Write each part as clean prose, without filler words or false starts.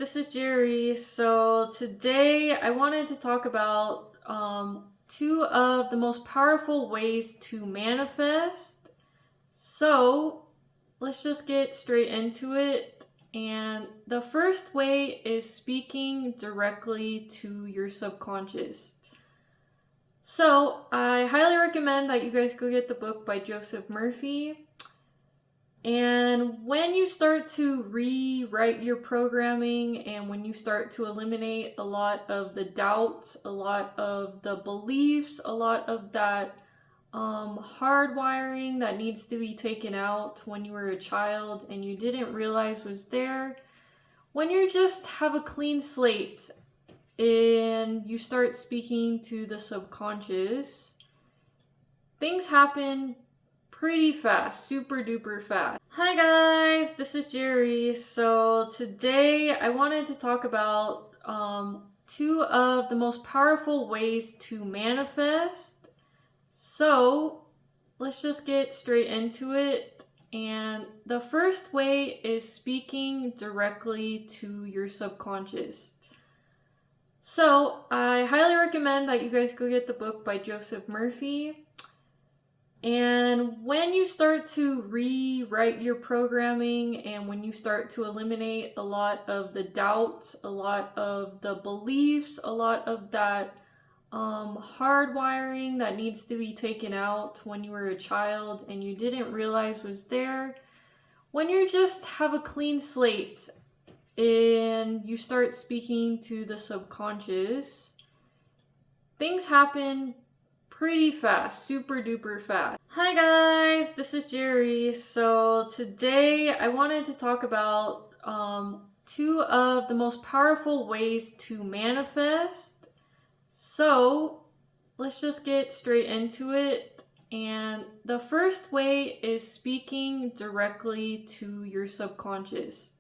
this is Jerry. So today I wanted to talk about two of the most powerful ways to manifest. So let's just get straight into it. And the first way is speaking directly to your subconscious. So I highly recommend that you guys go get the book by Joseph Murphy. And when you start to rewrite your programming and when you start to eliminate a lot of the doubts, a lot of the beliefs, a lot of that hardwiring that needs to be taken out when you were a child and you didn't realize was there, when you just have a clean slate and you start speaking to the subconscious, things happen pretty fast, super duper fast. Hi guys, this is Jerry. So today I wanted to talk about two of the most powerful ways to manifest. So let's just get straight into it. And the first way is speaking directly to your subconscious. So I highly recommend that you guys go get the book by Joseph Murphy. And when you start to rewrite your programming and when you start to eliminate a lot of the doubts, a lot of the beliefs, a lot of that hardwiring that needs to be taken out when you were a child and you didn't realize was there, when you just have a clean slate and you start speaking to the subconscious, things happen pretty fast, super duper fast. Hi guys, this is Jerry. So today I wanted to talk about two of the most powerful ways to manifest. So let's just get straight into it. And the first way is speaking directly to your subconscious.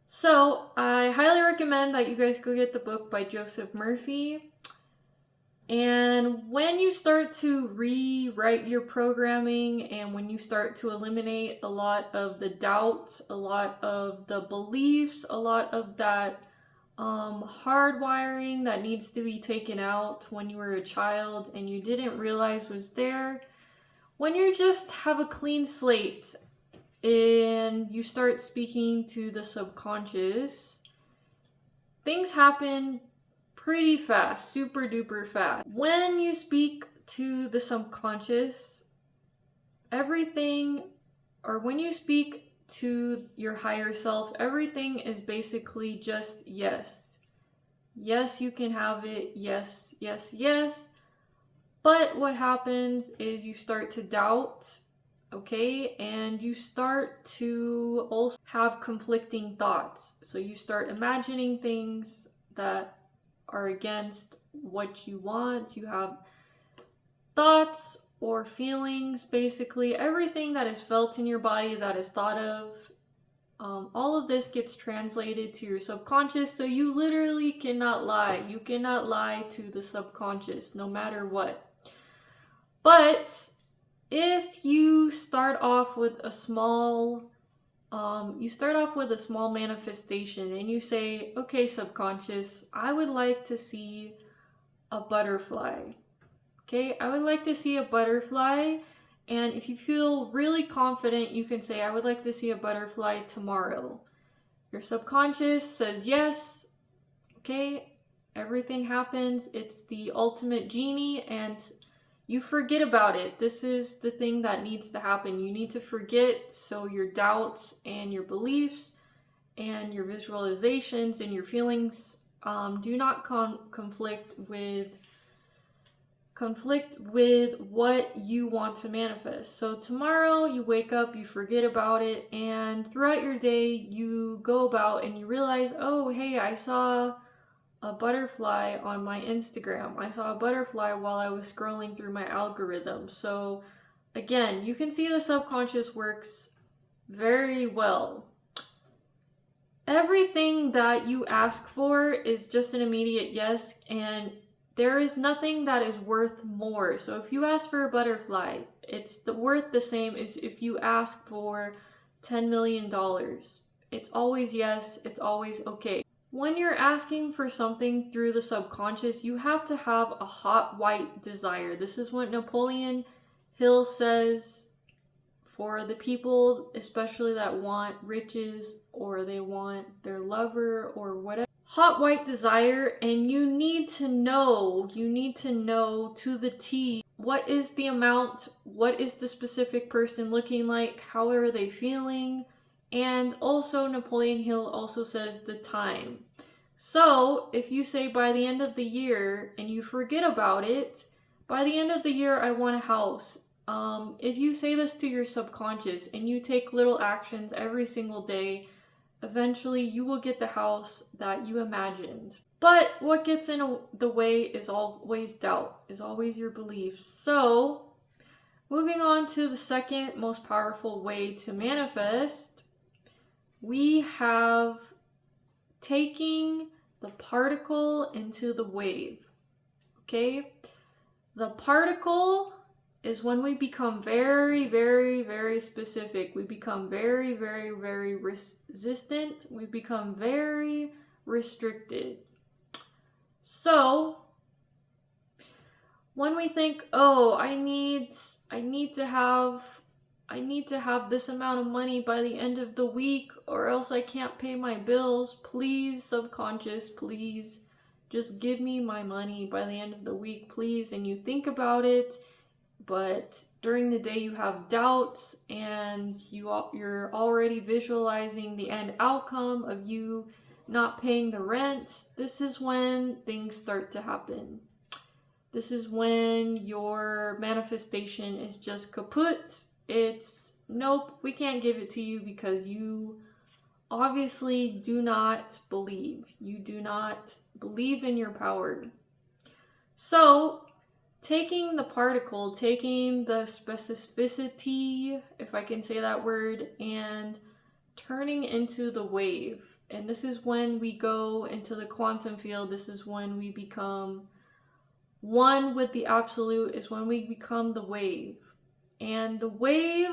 So I highly recommend that you guys go get the book by Joseph Murphy. And when you start to rewrite your programming and when you start to eliminate a lot of the doubts, a lot of the beliefs, a lot of that hardwiring that needs to be taken out when you were a child and you didn't realize was there, when you just have a clean slate and you start speaking to the subconscious, things happen pretty fast, super duper fast. When you speak to the subconscious, when you speak to your higher self, everything is basically just yes. Yes, you can have it. Yes, yes, yes. But what happens is you start to doubt, okay? And you start to also have conflicting thoughts. So you start imagining things that are against what you want. You have thoughts or feelings, basically everything that is felt in your body, that is thought of. All of this gets translated to your subconscious, so you literally cannot lie. You cannot lie to the subconscious, no matter what. But if you start off with a small manifestation and you say, okay, subconscious, I would like to see a butterfly. Okay, I would like to see a butterfly. And if you feel really confident, you can say, I would like to see a butterfly tomorrow. Your subconscious says yes. Okay, everything happens. It's the ultimate genie and you forget about it. This is the thing that needs to happen. You need to forget so your doubts and your beliefs and your visualizations and your feelings do not conflict with what you want to manifest. So tomorrow you wake up, you forget about it, and throughout your day you go about and you realize, oh hey, I saw a butterfly on my Instagram. I saw a butterfly while I was scrolling through my algorithm. So again, you can see the subconscious works very well. Everything that you ask for is just an immediate yes, and there is nothing that is worth more. So if you ask for a butterfly, it's worth the same as if you ask for $10 million. It's always yes. It's always okay. When you're asking for something through the subconscious, you have to have a hot white desire. This is what Napoleon Hill says for the people, especially that want riches or they want their lover or whatever. Hot white desire, and you need to know to the T what is the amount, what is the specific person looking like, how are they feeling, and also Napoleon Hill also says the time. So if you say by the end of the year and you forget about it, by the end of the year I want a house. If you say this to your subconscious and you take little actions every single day, eventually you will get the house that you imagined. But what gets in the way is always doubt, is always your beliefs. So, moving on to the second most powerful way to manifest, we have taking the particle into the wave. Okay? The particle is when we become very, very, very specific. We become very, very, very resistant. We become very restricted. So, when we think, oh, I need to have this amount of money by the end of the week or else I can't pay my bills. Please, subconscious, please just give me my money by the end of the week, please. And you think about it, but during the day you have doubts and you're already visualizing the end outcome of you not paying the rent. This is when things start to happen. This is when your manifestation is just kaput. It's nope, we can't give it to you because you obviously do not believe. You do not believe in your power. So, taking the particle, taking the specificity, if I can say that word, and turning into the wave. And this is when we go into the quantum field. This is when we become one with the absolute, is when we become the wave. And the wave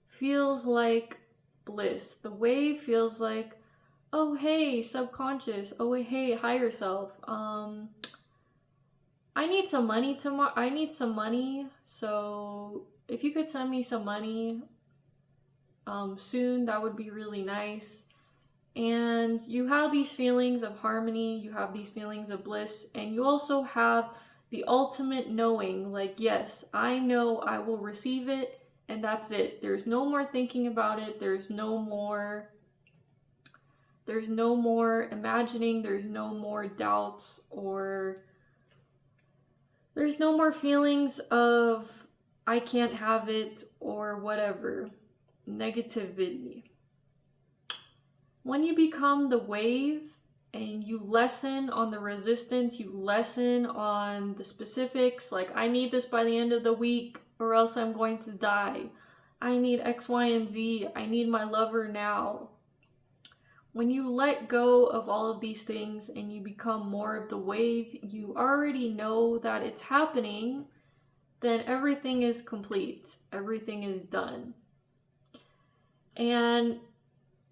feels like bliss. The wave feels like, oh hey, subconscious. Oh hey, higher self. I need some money tomorrow. I need some money. So if you could send me some money soon, that would be really nice. And you have these feelings of harmony, you have these feelings of bliss, and you also have the ultimate knowing, like, yes, I know I will receive it, and that's it. There's no more thinking about it. There's no more imagining. There's no more doubts, or there's no more feelings of I can't have it or whatever. Negativity. When you become the wave and you lessen on the resistance, you lessen on the specifics, like I need this by the end of the week or else I'm going to die. I need X, Y, and Z. I need my lover now. When you let go of all of these things and you become more of the wave, you already know that it's happening, then everything is complete. Everything is done. And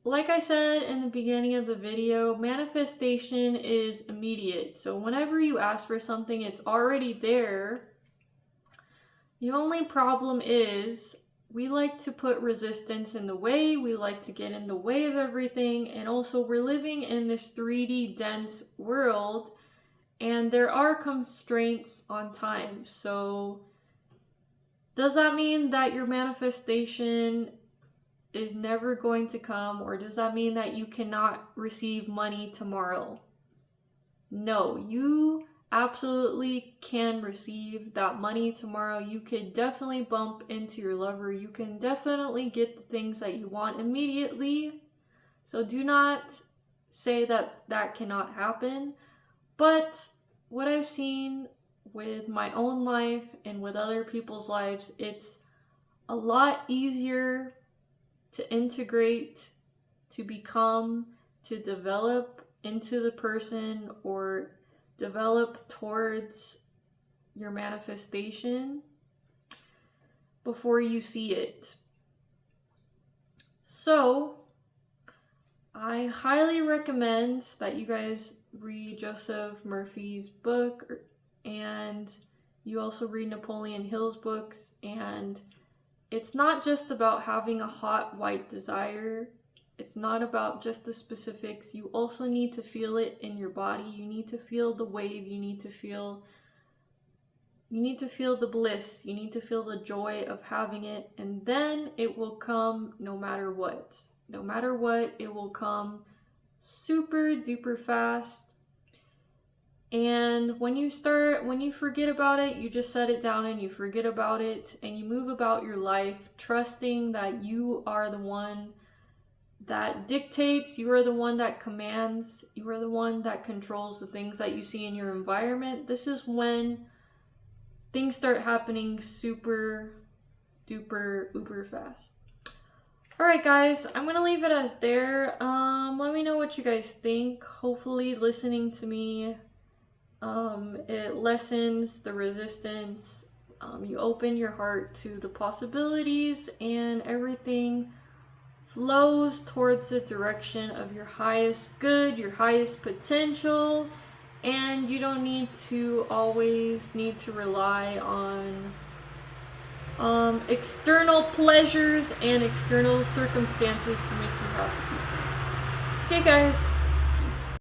like I said in the beginning of the video, manifestation is immediate. So whenever you ask for something, it's already there. The only problem is we like to put resistance in the way. We like to get in the way of everything. And also we're living in this 3D dense world and there are constraints on time. So does that mean that your manifestation is never going to come, or does that mean that you cannot receive money tomorrow? No, you absolutely can receive that money tomorrow. You could definitely bump into your lover. You can definitely get the things that you want immediately. So do not say that that cannot happen. But what I've seen with my own life and with other people's lives, it's a lot easier to integrate, to become, to develop into the person or develop towards your manifestation before you see it. So, I highly recommend that you guys read Joseph Murphy's book, and you also read Napoleon Hill's books. And it's not just about having a hot white desire. It's not about just the specifics. You also need to feel it in your body. You need to feel the wave. You need to feel the bliss. You need to feel the joy of having it, and then it will come no matter what. No matter what, it will come super duper fast. And when you forget about it, you just set it down and you forget about it and you move about your life, trusting that you are the one that dictates, you are the one that commands, you are the one that controls the things that you see in your environment. This is when things start happening super duper uber fast. Alright guys, I'm gonna leave it as there. Let me know what you guys think. Hopefully listening to me, it lessens the resistance. You open your heart to the possibilities, and everything flows towards the direction of your highest good, your highest potential, and you don't always need to rely on external pleasures and external circumstances to make you happy. Okay guys,